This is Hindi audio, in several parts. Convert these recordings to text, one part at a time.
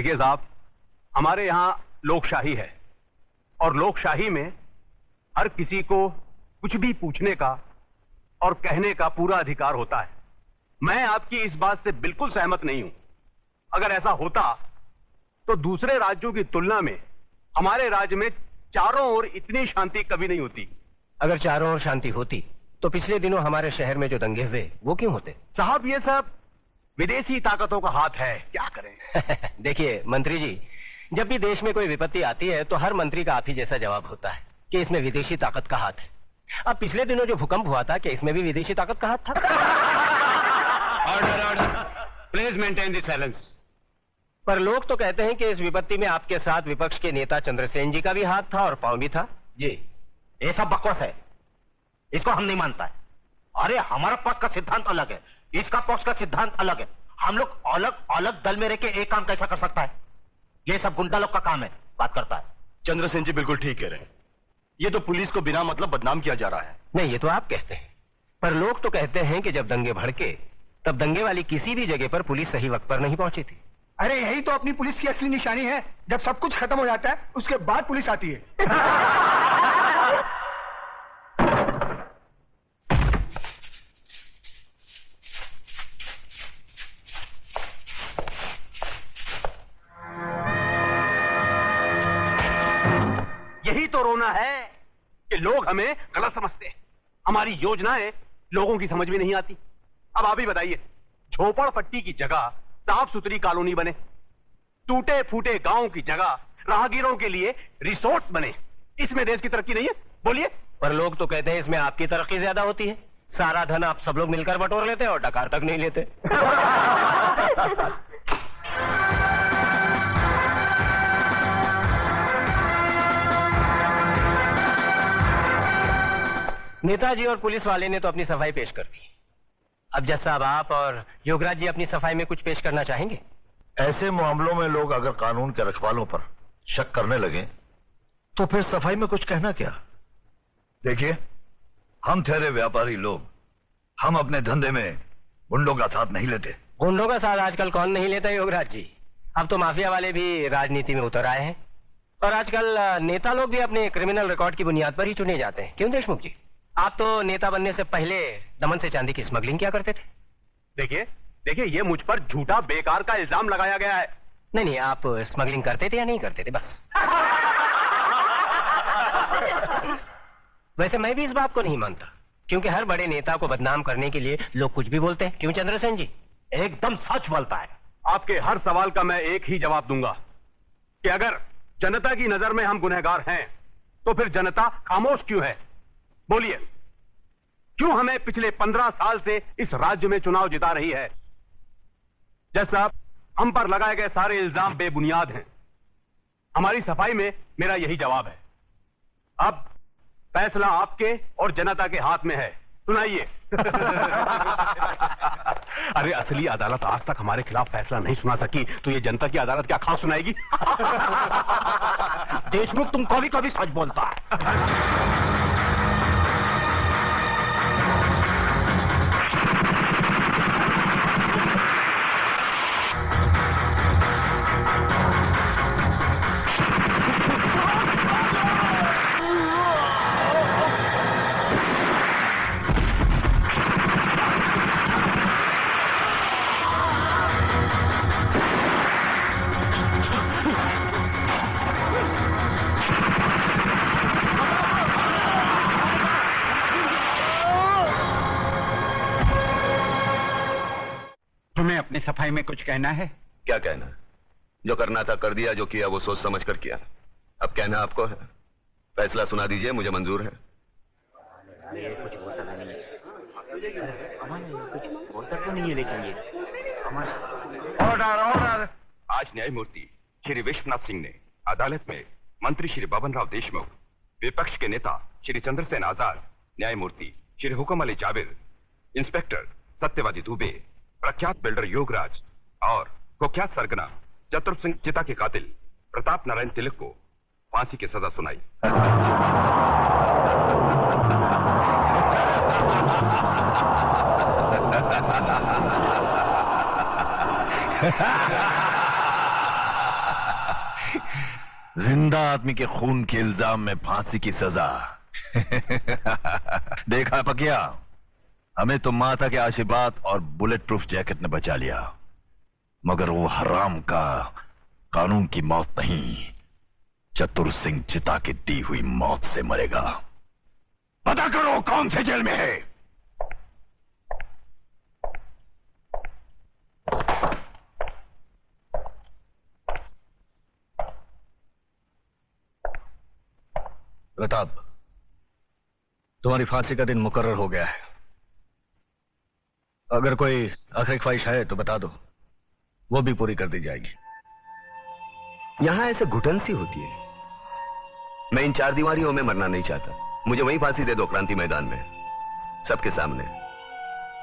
देखिए साहब, हमारे यहां लोकशाही है और लोकशाही में हर किसी को कुछ भी पूछने का और कहने का पूरा अधिकार होता है। मैं आपकी इस बात से बिल्कुल सहमत नहीं हूं। अगर ऐसा होता तो दूसरे राज्यों की तुलना में हमारे राज्य में चारों ओर इतनी शांति कभी नहीं होती। अगर चारों ओर शांति होती तो पिछले दिनों हमारे शहर में जो दंगे हुए वो क्यों होते? साहब, ये सब विदेशी ताकतों का हाथ है, क्या करें। देखिए मंत्री जी, जब भी देश में कोई विपत्ति आती है तो हर मंत्री का आप ही जैसा जवाब होता है कि इसमें विदेशी ताकत का हाथ है। अब पिछले दिनों जो भूकंप हुआ था, क्या इसमें भी विदेशी ताकत का हाथ था? Order order, please maintain the silence. पर लोग तो कहते हैं कि इस विपत्ति में आपके साथ विपक्ष के नेता चंद्रसेन जी का भी हाथ था और पांव भी था। जी, ये सब बकवास है, इसको हम नहीं मानता है। अरे हमारा पक्ष का सिद्धांत अलग है, इसका पक्ष का सिद्धांत अलग है। हम लोग अलग अलग दल में रह के एक काम कैसा कर सकता है? ये सब गुंडा लोग का काम है, बात करता है। चंद्रसेन जी बिल्कुल ठीक कह रहे हैं। ये तो पुलिस को बिना मतलब बदनाम किया जा रहा है। नहीं, ये तो आप कहते हैं, पर लोग तो कहते हैं कि जब दंगे भड़के तब दंगे वाली किसी भी जगह पर पुलिस सही वक्त पर नहीं पहुंची थी। अरे यही तो अपनी पुलिस की असली निशानी है। जब सब कुछ खत्म हो जाता है उसके बाद पुलिस आती है। यही तो रोना है कि लोग हमें गलत समझते हैं। हमारी योजनाएं लोगों की समझ में नहीं आती। अब आप ही बताइए, झोपड़पट्टी की जगह साफ सुथरी कॉलोनी बने, टूटे फूटे गांव की जगह राहगीरों के लिए रिसोर्ट बने, इसमें देश की तरक्की नहीं है? बोलिए। पर लोग तो कहते हैं इसमें आपकी तरक्की ज्यादा होती है। सारा धन आप सब लोग मिलकर बटोर लेते हैं और डकार तक नहीं लेते। नेताजी और पुलिस वाले ने तो अपनी सफाई पेश कर दी। अब जज साहब, आप और योगराज जी अपनी सफाई में कुछ पेश करना चाहेंगे? ऐसे मामलों में लोग अगर कानून के रखवालों पर शक करने लगे तो फिर सफाई में कुछ कहना क्या? देखिए, हम ठहरे व्यापारी लोग, हम अपने धंधे में गुंडों का साथ नहीं लेते। गुंडों का साथ आजकल कौन नहीं लेता योगराज जी? अब तो माफिया वाले भी राजनीति में उतर आए हैं और आजकल नेता लोग भी अपने क्रिमिनल रिकॉर्ड की बुनियाद पर ही चुने जाते हैं। क्यों देशमुख जी, आप तो नेता बनने से पहले दमन से चांदी की स्मगलिंग क्या करते थे? देखिए ये मुझ पर झूठा बेकार का इल्जाम लगाया गया है। नहीं, आप स्मगलिंग करते थे या नहीं करते थे? बस। वैसे मैं भी इस बात को नहीं मानता, क्योंकि हर बड़े नेता को बदनाम करने के लिए लोग कुछ भी बोलते हैं। क्यों चंद्रसेन जी? एकदम सच बोलता है। आपके हर सवाल का मैं एक ही जवाब दूंगा कि अगर जनता की नजर में हम गुनहगार हैं तो फिर जनता खामोश क्यों है? बोलिए, क्यों हमें पिछले 15 साल से इस राज्य में चुनाव जिता रही है? जज साहब, हम पर लगाए गए सारे इल्जाम बेबुनियाद हैं। हमारी सफाई में मेरा यही जवाब है। अब फैसला आपके और जनता के हाथ में है। सुनाइए। अरे असली अदालत आज तक हमारे खिलाफ फैसला नहीं सुना सकी तो ये जनता की अदालत क्या खास सुनाएगी? देशमुख, तुम कभी कभी सच बोलता है। तुम्हें अपनी सफाई में कुछ कहना है? क्या कहना? जो करना था कर दिया, जो किया वो सोच समझ कर किया। अब कहना आपको है। फैसला सुना दीजिए, मुझे मंजूर है। Order order. आज न्यायमूर्ति श्री विश्वनाथ सिंह ने अदालत में मंत्री श्री बबन राव देशमुख, विपक्ष के नेता श्री चंद्रसेन आजाद, न्यायमूर्ति श्री हुकम अली जाबिर, इंस्पेक्टर सत्यवादी दुबे, प्रख्यात बिल्डर योगराज और कुख्यात सरगना चतुर सिंह चिता के कातिल प्रताप नारायण तिलक को फांसी की सजा सुनाई। जिंदा आदमी के खून के इल्जाम में फांसी की सजा। देखा पकिया, हमें तो माता के आशीर्वाद और बुलेट प्रूफ जैकेट ने बचा लिया, मगर वो हराम का कानून की मौत नहीं, चतुर सिंह चिता की दी हुई मौत से मरेगा। पता करो कौन से जेल में है। प्रताप, तुम्हारी फांसी का दिन मुकर्रर हो गया है। अगर कोई आखिरी ख्वाहिश है तो बता दो, वो भी पूरी कर दी जाएगी। यहां ऐसे घुटन सी होती है। मैं इन चार दीवारियों में मरना नहीं चाहता। मुझे वहीं फांसी दे दो, क्रांति मैदान में, सबके सामने,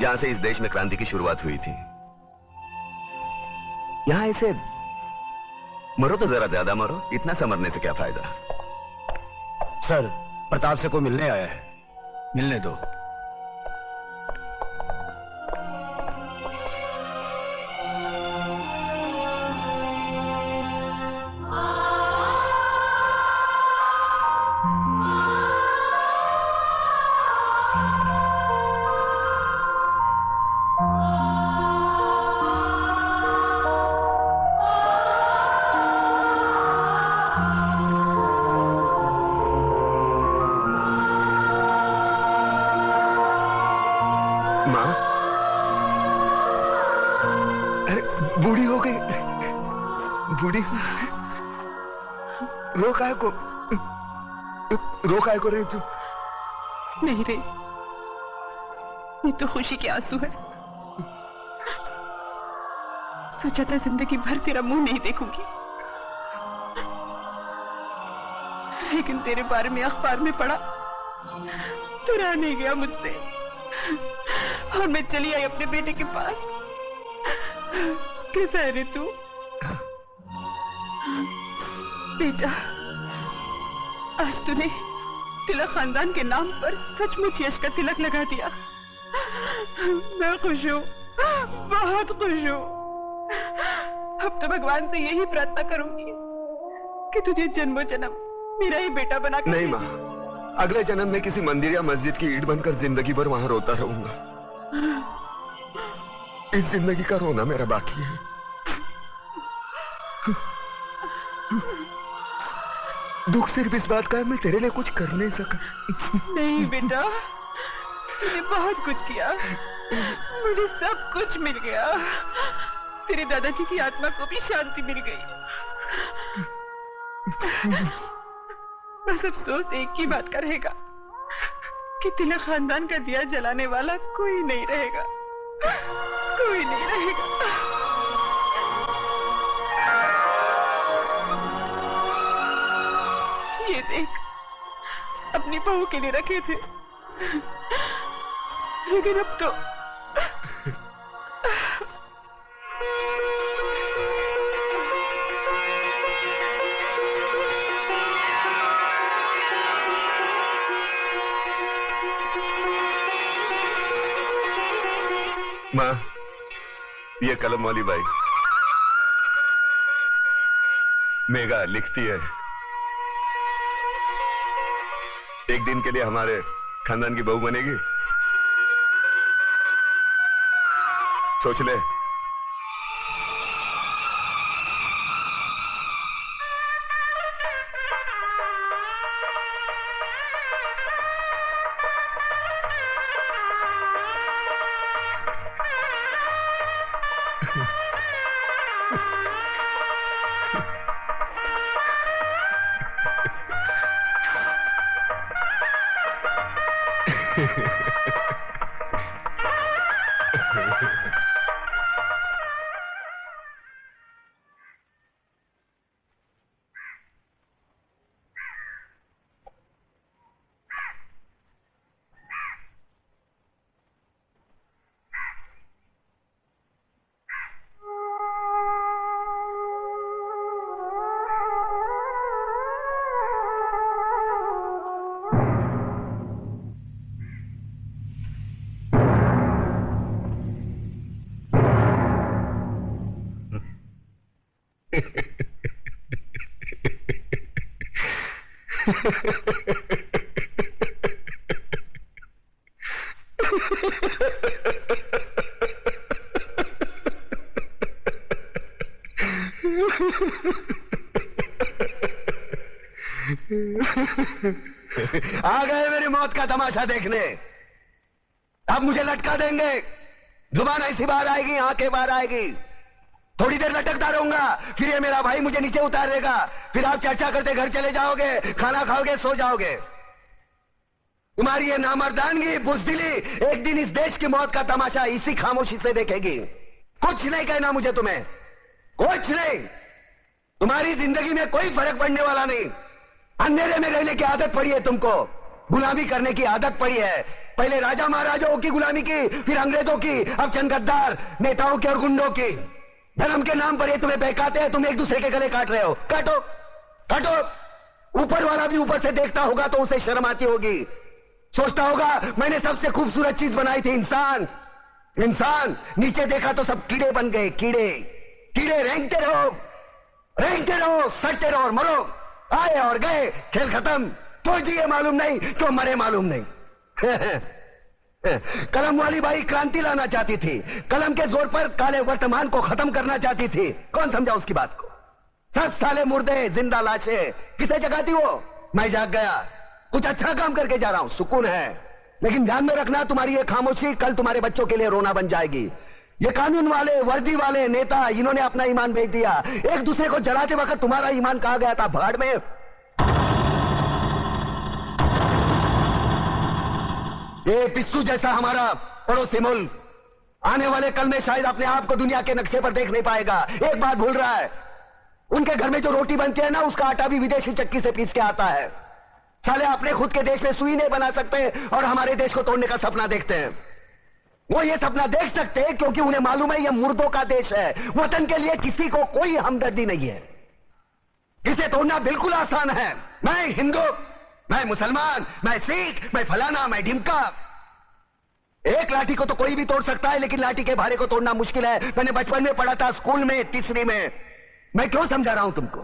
जहां से इस देश में क्रांति की शुरुआत हुई थी। यहां ऐसे मरो तो जरा ज्यादा मरो, इतना सा मरने से क्या फायदा। सर, प्रताप से कोई मिलने आया है, मिलने दो। मां, अरे बूढ़ी हो गई, बूढ़ी रो काहे को, रो काहे को रही तू? नहीं रे, ये तो खुशी के आंसू है। सोचा था जिंदगी भर तेरा मुंह नहीं देखूंगी, लेकिन तेरे बारे में अखबार में पढ़ा तो रहा नहीं गया मुझसे, और मैं चली आई अपने बेटे के पास। कैसा है रे तू? बेटा, आज तूने तिलक खानदान के नाम पर सचमुच यश का तिलक लगा दिया। मैं खुश हूँ, बहुत खुश हूँ। अब तो भगवान से यही प्रार्थना करूंगी कि तुझे जन्मों जन्म मेरा ही बेटा बना कर। नहीं माँ, अगले जन्म में किसी मंदिर या मस्जिद की ईंट बनकर जिंदगी भर वहां रोता रहूंगा। इस जिंदगी का रोना मेरा बाकी है। दुख सिर्फ इस बात का है मैं तेरे लिए कुछ कर नहीं सका। नहीं बेटा, तूने बहुत कुछ किया, मुझे सब कुछ मिल गया। तेरे दादाजी की आत्मा को भी शांति मिल गई। बस अफसोस एक ही बात का रहेगा कि तिलक खानदान का दिया जलाने वाला कोई नहीं रहेगा, कोई नहीं रहेगा। ये देख, अपनी बहू के लिए रखे थे, लेकिन अब तो माँ, ये कलम वाली बाई मेघा लिखती है, एक दिन के लिए हमारे खानदान की बहू बनेगी। सोच ले। आ गए मेरी मौत का तमाशा देखने। अब मुझे लटका देंगे, जुबान ऐसी बाहर आएगी, आंखें बाहर आएगी, थोड़ी देर लटकता रहूंगा, फिर ये मेरा भाई मुझे नीचे उतार देगा, फिर आप चर्चा करते घर चले जाओगे, खाना खाओगे, सो जाओगे। तुम्हारी ये नामर्दानगी, बुज़दिली एक दिन इस देश की मौत का तमाशा इसी खामोशी से देखेगी। कुछ नहीं कहना मुझे तुम्हें, कुछ नहीं। तुम्हारी जिंदगी में कोई फर्क पड़ने वाला नहीं। अंधेरे में रहने की आदत पड़ी है तुमको, गुलामी करने की आदत पड़ी है। पहले राजा महाराजाओं की गुलामी की, फिर अंग्रेजों की, अब चंद गद्दार नेताओं की और गुंडों की। धर्म के नाम पर ये तुम्हें बहकाते हैं, तुम एक दूसरे के गले काट रहे हो। काटो काटो। ऊपर वाला भी ऊपर से देखता होगा तो उसे शर्म आती होगी, सोचता होगा मैंने सबसे खूबसूरत चीज बनाई थी, इंसान। इंसान नीचे देखा तो सब कीड़े बन गए, कीड़े। कीड़े रेंगते रहो, सटते रहो और मरो। आए और गए, खेल खत्म। तो जिए मालूम नहीं, क्यों मरे मालूम नहीं। कलम वाली बाई क्रांति लाना चाहती थी, कलम के जोर पर काले वर्तमान को खत्म करना चाहती थी। कौन समझा उसकी बात को? सब साले मुर्दे, जिंदा लाशें। किसे जगाती वो? मैं जाग गया, कुछ अच्छा काम करके जा रहा हूं, सुकून है। लेकिन ध्यान में रखना, तुम्हारी ये खामोशी कल तुम्हारे बच्चों के लिए रोना बन जाएगी। ये कानून वाले, वर्दी वाले नेता, इन्होंने अपना ईमान बेच दिया। एक दूसरे को जलाते वक्त तुम्हारा ईमान कहां गया था? भाड़ में। ये पिस्सू जैसा हमारा पड़ोसी मुल्क आने वाले कल में शायद अपने आप को दुनिया के नक्शे पर देख नहीं पाएगा। एक बात भूल रहा है, उनके घर में जो रोटी बनती है ना, उसका आटा भी विदेशी चक्की से पीस के आता है। साले अपने खुद के देश में सुई नहीं बना सकते और हमारे देश को तोड़ने का सपना देखते हैं। वो ये सपना देख सकते हैं क्योंकि उन्हें मालूम है ये मुर्दों का देश है। वतन के लिए किसी को कोई हमदर्दी नहीं है। इसे तोड़ना बिल्कुल आसान है। मैं हिंदू, मैं मुसलमान, मैं सिख, मैं फलाना, मैं ढिमका। एक लाठी को तो कोई भी तोड़ सकता है, लेकिन लाठी के भारे को तोड़ना मुश्किल है। मैंने बचपन में पढ़ा था, स्कूल में, तीसरी में। मैं क्यों समझा रहा हूं तुमको?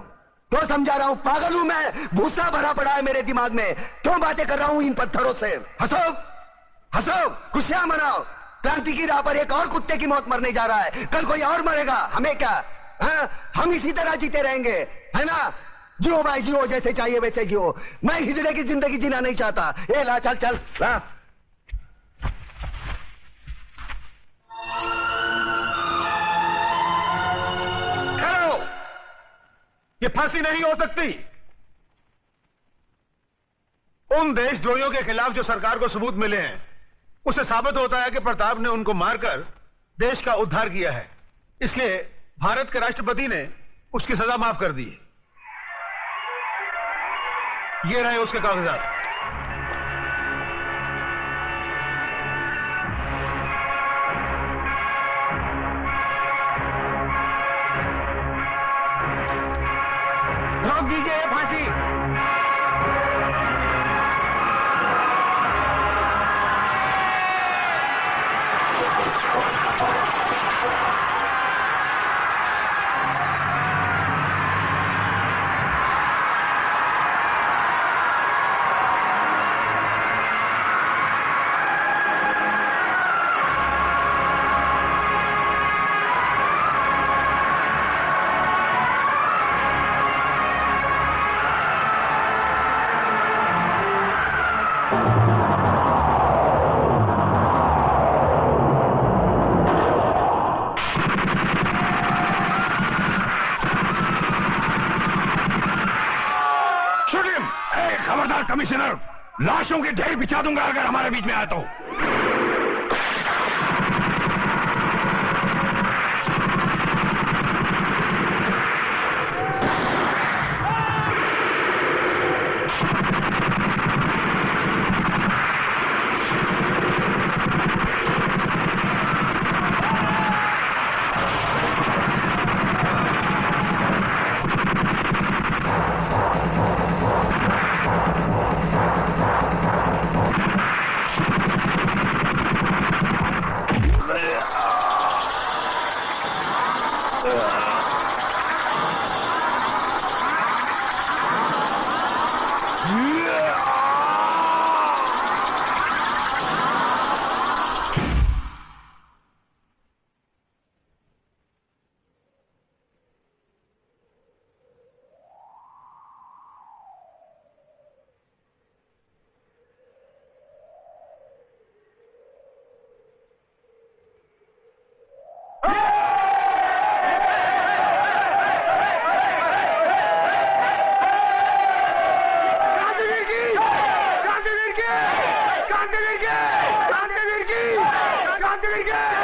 क्यों समझा रहा हूं? पागल हूं मैं? भूसा भरा पड़ा है मेरे दिमाग में। क्यों बातें कर रहा हूं इन पत्थरों से? हंसो हंसो, खुशियां मनाओ। क्रांति की राह पर एक और कुत्ते की मौत मरने जा रहा है, कल कोई और मरेगा। हमें क्या? हम इसी तरह जीते रहेंगे, है ना? जियो भाई जियो, जैसे चाहिए वैसे जियो। मैं हिजड़े की जिंदगी जीना नहीं चाहता। ए ला, चल चल ला। खड़ो, ये फांसी नहीं हो सकती। उन देशद्रोहियों के खिलाफ जो सरकार को सबूत मिले हैं, उससे साबित होता है कि प्रताप ने उनको मारकर देश का उद्धार किया है। इसलिए भारत के राष्ट्रपति ने उसकी सजा माफ कर दी। ये रहे उसके कागजात। रोक दीजिए ये फांसी। कमिश्नर, लाशों के ढेर बिछा दूंगा अगर हमारे बीच में आया तो। पकड़ के